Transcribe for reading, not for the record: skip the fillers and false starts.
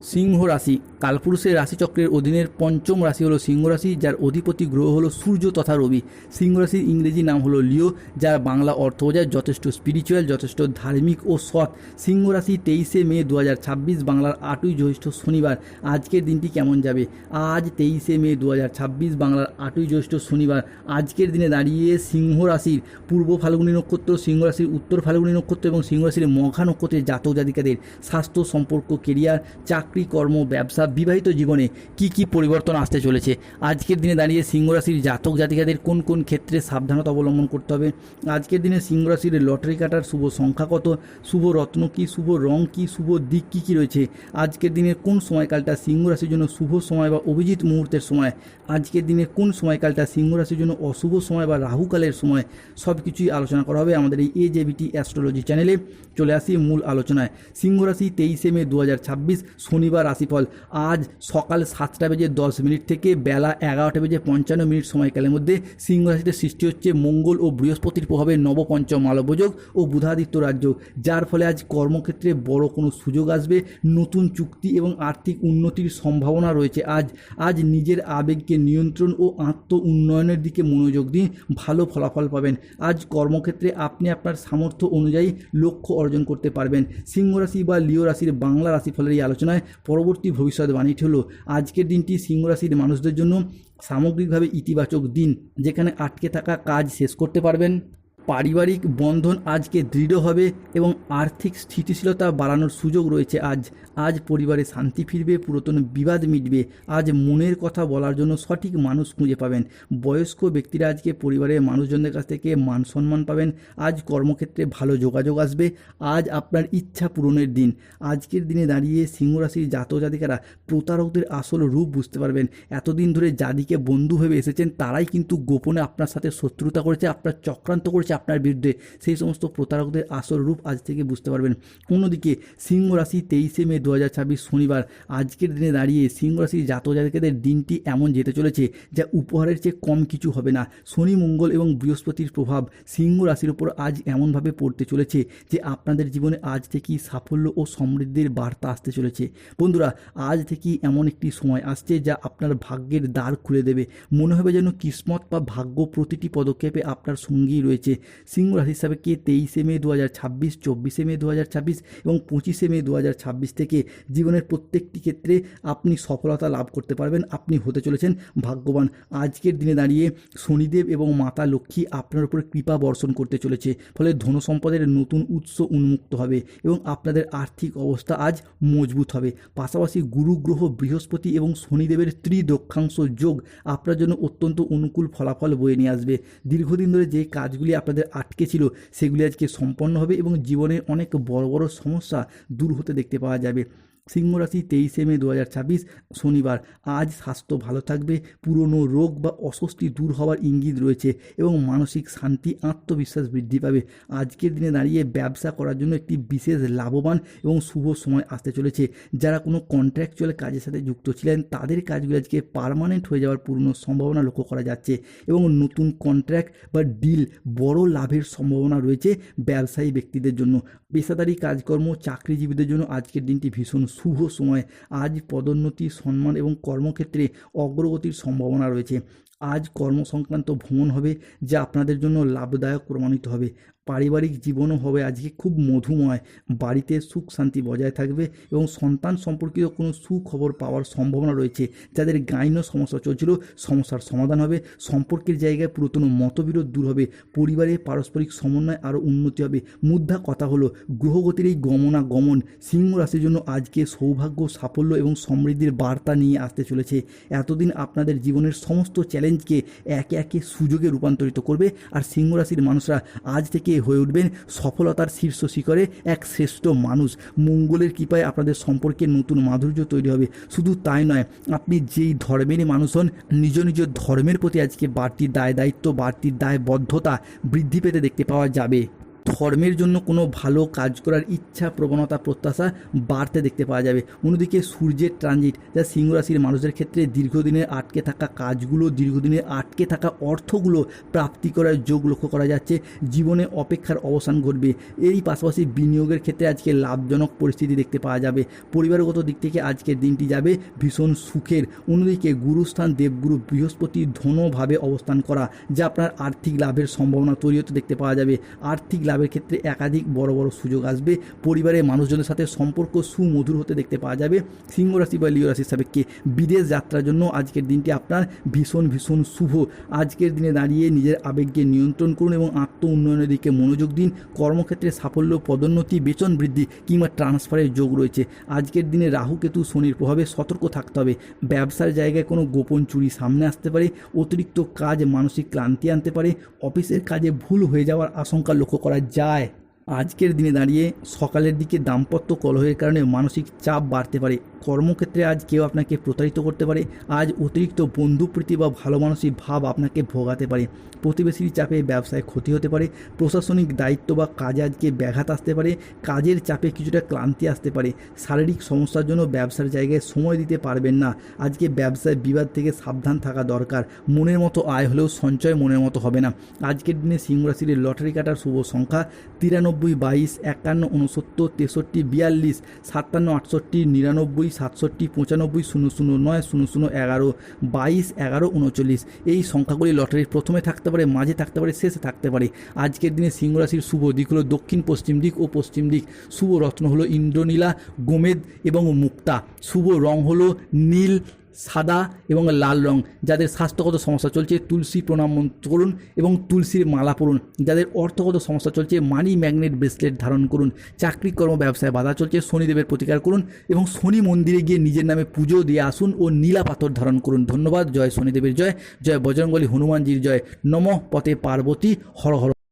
সিংহ রাশি কালপুরুষের রাশিচক্রের অধীনের পঞ্চম রাশি হলো সিংহ রাশি, যার অধিপতি গ্রহ হলো সূর্য তথা রবি। সিংহ রাশির ইংরেজি নাম হলো লিও, যার বাংলা অর্থ বোঝায় যথেষ্ট স্পিরিচুয়াল, যথেষ্ট ধার্মিক ও সৎ। সিংহ রাশি 23শে মে 2026 বাংলার 8ই জ্যৈষ্ঠ শনিবার। আজকের দিনটি কেমন যাবে? আজ 23শে মে 2026 বাংলার 8ই জ্যৈষ্ঠ শনিবার। আজকের দিনে দাঁড়িয়ে সিংহ রাশির পূর্ব ফাল্গুনী নক্ষত্র, সিংহ রাশির উত্তর ফাল্গুনী নক্ষত্র এবং সিংহ রাশির মঘা নক্ষত্রের জাতক জাতিকাদের স্বাস্থ্য, সম্পর্ক, কেরিয়ার, চাকরি, কর্ম, ব্যবসা, বিবাহিত জীবনে কি কি পরিবর্তন আসতে চলেছে। আজকের দিনে দাঁড়িয়ে সিংহ রাশির জাতক জাতিকাদের কোন কোন ক্ষেত্রে সাবধানতা অবলম্বন করতে হবে। আজকের দিনে সিংহ রাশির লটারি কাটার শুভ সংখ্যা কত, শুভ রত্ন কী, শুভ রং কী, শুভ দিক কী কী রয়েছে। আজকের দিনের কোন সময়কালটা সিংহ রাশির জন্য শুভ সময় বা অভিজিৎ মুহূর্তের সময়। আজকের দিনের কোন সময়কালটা সিংহ রাশির জন্য অশুভ সময় বা রাহুকালের সময়। সব কিছুই আলোচনা করা হবে আমাদের এই AJBT অ্যাস্ট্রোলজি চ্যানেলে। চলে আসি মূল আলোচনায়। সিংহ রাশি 23শে মে 2026 শনিবার রাশিফল। আজ সকাল 7টা বেজে 10 মিনিট থেকে বেলা 11টা বেজে 55 মিনিট সময়কালের মধ্যে সিংহ রাশিতে সৃষ্টি হচ্ছে মঙ্গল ও বৃহস্পতির প্রভাবে নবপঞ্চম মালব্যযোগ ও বুধাদিত্য রাজযোগ, যার ফলে আজ কর্মক্ষেত্রে বড় কোনো সুযোগ আসবে, নতুন চুক্তি এবং আর্থিক উন্নতির সম্ভাবনা রয়েছে। আজ নিজের আবেগকে নিয়ন্ত্রণ ও আত্ম উন্নয়নের দিকে মনোযোগ দিন, ভালো ফলাফল পাবেন। আজ কর্মক্ষেত্রে আপনি আপনার সামর্থ্য অনুযায়ী লক্ষ্য অর্জন করতে পারবেন। সিংহ রাশি বা লিও রাশির বাংলা রাশিফলের এই আলোচনায় পরবর্তী ভবিষ্যৎবাণীটি হলো আজকের দিনটি সিংহ রাশির মানুষদের জন্য সামগ্রিকভাবে ইতিবাচক দিন, যেখানে আটকে থাকা কাজ শেষ করতে পারবেন। পারিবারিক বন্ধন আজকে দৃঢ় হবে এবং আর্থিক স্থিতিশীলতা বাড়ানোর সুযোগ রয়েছে। আজ পরিবারে শান্তি ফিরবে, পুরাতন বিবাদ মিটবে। আজ মনের কথা বলার জন্য সঠিক মানুষ খুঁজে পাবেন। বয়স্ক ব্যক্তিরা আজকে পরিবারের মানুষজনদের কাছ থেকে মান সম্মান পাবেন। আজ কর্মক্ষেত্রে ভালো যোগাযোগ আসবে। আজ আপনার ইচ্ছা পূরণের দিন। আজকের দিনে দাঁড়িয়ে সিংহ রাশির জাতক জাতিকারা প্রতারকদের আসল রূপ বুঝতে পারবেন। এতদিন ধরে যাদিকে বন্ধু ভেবে এসেছেন তারাই কিন্তু গোপনে আপনার সাথে শত্রুতা করেছে, আপনার চক্রান্ত করেছে আপনার বিরুদ্ধে। সেই সমস্ত প্রতারকদের আসল রূপ আজ থেকে বুঝতে পারবেন। অন্যদিকে সিংহ রাশি 23শে মে 2026 শনিবার। আজকের দিনে দাঁড়িয়ে সিংহ রাশির জাতক জাতিকাদের দিনটি এমন যেতে চলেছে যা উপহারের চেয়ে কম কিছু হবে না। শনি, মঙ্গল এবং বৃহস্পতির প্রভাব সিংহ রাশির ওপর আজ এমনভাবে পড়তে চলেছে যে আপনাদের জীবনে আজ থেকেই সাফল্য ও সমৃদ্ধির বার্তা আসতে চলেছে। বন্ধুরা, আজ থেকেই এমন একটি সময় আসছে যা আপনার ভাগ্যের দ্বার খুলে দেবে। মনে হবে যেন কিসমত বা ভাগ্য প্রতিটি পদক্ষেপে আপনার সঙ্গেই রয়েছে। সিংহ রাশি হিসাবে 23শে মে 2026, 24শে মে 2026 এবং 25শে মে 2026 থেকে জীবনের প্রত্যেকটি ক্ষেত্রে আপনি সফলতা লাভ করতে পারবেন। আপনি হতে চলেছেন ভাগ্যবান। আজকের দিনে দাঁড়িয়ে শনিদেব এবং মাতা লক্ষ্মী আপনার উপর কৃপা বর্ষণ করতে চলেছে, ফলে ধন সম্পদের নতুন উৎস উন্মুক্ত হবে এবং আপনাদের আর্থিক অবস্থা আজ মজবুত হবে। পাশাপাশি গুরু গ্রহ বৃহস্পতি এবং শনিদেবের ত্রিদক্ষাংশ যোগ আপনার জন্য অত্যন্ত অনুকূল ফলাফল বয়ে নিয়ে আসবে। দীর্ঘদিন ধরে যে কাজগুলি আপনাদের আটকে ছিল সেগুলি আজকে সম্পন্ন হবে এবং জীবনের অনেক বড় বড় সমস্যা দূর হতে দেখতে পাওয়া যাবে। সিংহ রাশি 23শে মে 2026 শনিবার। আজ স্বাস্থ্য ভালো থাকবে, পুরনো রোগ বা অস্বস্তি দূর হওয়ার ইঙ্গিত রয়েছে এবং মানসিক শান্তি, আত্মবিশ্বাস বৃদ্ধি পাবে। আজকের দিনে দাঁড়িয়ে ব্যবসা করার জন্য একটি বিশেষ লাভবান এবং শুভ সময় আসতে চলেছে। যারা কোনো কন্ট্রাকচুয়াল কাজের সাথে যুক্ত ছিলেন তাদের কাজগুলো আজকে পার্মানেন্ট হয়ে যাওয়ার পূর্ণ সম্ভাবনা লক্ষ্য করা যাচ্ছে এবং নতুন কন্ট্রাক্ট বা ডিল, বড় লাভের সম্ভাবনা রয়েছে ব্যবসায়ী ব্যক্তিদের জন্য। পেশাদারি কাজকর্ম, চাকরিজীবীদের জন্য আজকের দিনটি ভীষণ শুভ সময়। আজ পদোন্নতি, সম্মান এবং কর্মক্ষেত্রে অগ্রগতির সম্ভাবনা রয়েছে। আজ কর্মসংক্রান্ত ভ্রমণ হবে যা আপনাদের জন্য লাভদায়ক প্রমাণিত হবে। পারিবারিক জীবনও হবে আজকে খুব মধুময়। বাড়িতে সুখ শান্তি বজায় থাকবে এবং সন্তান সম্পর্কিত কোনো সুখবর পাওয়ার সম্ভাবনা রয়েছে। যাদের গাইনো সমস্যা চলছিল সমস্যার সমাধান হবে। সম্পর্কের জায়গায় পুরাতন মতবিরোধ দূর হবে। পরিবারে পারস্পরিক সমন্বয় আরও উন্নতি হবে। মুদ্রা কথা হলো গ্রহগতির এই গমনাগমন সিংহ রাশির জন্য আজকে সৌভাগ্য, সাফল্য এবং সমৃদ্ধির বার্তা নিয়ে আসতে চলেছে। এতদিন আপনাদের জীবনের সমস্ত চ্যালেঞ্জকে একে একে সুযোগে রূপান্তরিত করবে আর সিংহ রাশির মানুষরা আজ থেকে হয়ে উঠবেন সফলতার শীর্ষ শিখরে এক শ্রেষ্ঠ মানুষ। মঙ্গলের কৃপায় আপনাদের সম্পর্কে নতুন মাধুর্য তৈরি হবে। শুধু তাই নয়, আপনি যেই ধর্মেরই মানুষ হন, নিজ নিজ ধর্মের প্রতি আজকে বাড়তি দায় দায়িত্ব, বাড়তি দায়বদ্ধতা বৃদ্ধি পেতে দেখতে পাওয়া যাবে। ধর্মের জন্য কোনো ভালো কাজ করার ইচ্ছা, প্রবণতা, প্রত্যাশা বাড়তে দেখতে পাওয়া যাবে। অন্যদিকে সূর্যের ট্রানজিট যা সিংহ রাশির মানুষদের ক্ষেত্রে দীর্ঘদিনের আটকে থাকা কাজগুলো, দীর্ঘদিনের আটকে থাকা অর্থগুলো প্রাপ্তি করার যোগ লক্ষ্য করা যাচ্ছে। জীবনে অপেক্ষার অবসান ঘটবে। এই পাশাপাশি বিনিয়োগের ক্ষেত্রে আজকে লাভজনক পরিস্থিতি দেখতে পাওয়া যাবে। পরিবারগত দিক থেকে আজকের দিনটি যাবে ভীষণ সুখের। অন্যদিকে গুরুস্থান দেবগুরু বৃহস্পতি ধনভাবে অবস্থান করা যা আপনার আর্থিক লাভের সম্ভাবনা তৈরি হতে দেখতে পাওয়া যাবে। আর্থিক লাভের ক্ষেত্রে একাধিক বড় বড় সুযোগ আসবে। পরিবারের মানুষজনের সাথে সম্পর্ক সুমধুর হতে দেখতে পাওয়া যাবে। সিংহ রাশি বা লিও রাশির সাপেক্ষে বিদেশ যাত্রার জন্য আজকের দিনটি আপনার ভীষণ ভীষণ শুভ। আজকের দিনে দাঁড়িয়ে নিজের আবেগকে নিয়ন্ত্রণ করুন এবং আত্ম উন্নয়নের দিকে মনোযোগ দিন। কর্মক্ষেত্রে সাফল্য, পদোন্নতি, বেতন বৃদ্ধি কিংবা ট্রান্সফারের যোগ রয়েছে। আজকের দিনে রাহু কেতু শনির প্রভাবে সতর্ক থাকতে হবে। ব্যবসার জায়গায় কোনো গোপন চুরি সামনে আসতে পারে। অতিরিক্ত কাজ মানসিক ক্লান্তি আনতে পারে। অফিসের কাজে ভুল হয়ে যাওয়ার আশঙ্কা লক্ষ্য করা যায়। আজকের দিনে দাঁড়িয়ে সকালের দিকে দাম্পত্য কলহের কারণে মানসিক চাপ বাড়তে পারে। কর্মক্ষেত্রে আজ কেউ আপনাকে প্রতারিত করতে পারে। আজ অতিরিক্ত বন্ধুপ্রীতি বা ভালো মানসিক ভাব আপনাকে ভোগাতে পারে। প্রতিবেশীর চাপে ব্যবসায় ক্ষতি হতে পারে। প্রশাসনিক দায়িত্ব বা কাজে আজকে ব্যাঘাত আসতে পারে। কাজের চাপে কিছুটা ক্লান্তি আসতে পারে। শারীরিক সমস্যার জন্য ব্যবসার জায়গায় সময় দিতে পারবেন না। আজকে ব্যবসায় বিবাদ থেকে সাবধান থাকা দরকার। মনের মতো আয় হলেও সঞ্চয় মনের মতো হবে না। আজকের দিনে সিংহ রাশির লটারি কাটার শুভ সংখ্যা 93, 22, 51, 69, 63, 42, 57, 68, 99, 67, 95, 009, 00, 11, 22, 11, 39 এই সংখ্যাগুলি লটারির প্রথমে থাকতে পারে, মাঝে থাকতে পারে, শেষে থাকতে পারে। আজকের দিনে সিংহ রাশির শুভ দিক হলো দক্ষিণ পশ্চিম দিক ও পশ্চিম দিক। শুভ রত্ন হলো ইন্দ্রনীলা, গোমেদ এবং মুক্তা। শুভ রং হলো নীল, সাদা এবং লাল রং। যাদের স্বাস্থ্যগত সমস্যা চলছে তুলসী প্রণাম মন্ত্র করুন এবং তুলসীর মালা পরুন। যাদের অর্থগত সমস্যা চলছে মানি ম্যাগনেট ব্রেসলেট ধারণ করুন। চাকরি কর্ম ব্যবসায় বাধা চলছে শনিদেবের প্রতিকার করুন এবং শনি মন্দিরে গিয়ে নিজের নামে পুজো দিয়ে আসুন ও নীলা পাথর ধারণ করুন। ধন্যবাদ। জয় শনিদেবের জয়, জয় বজরংবলী হনুমানজির জয়। নমঃ পতে পার্বতী, হর হর।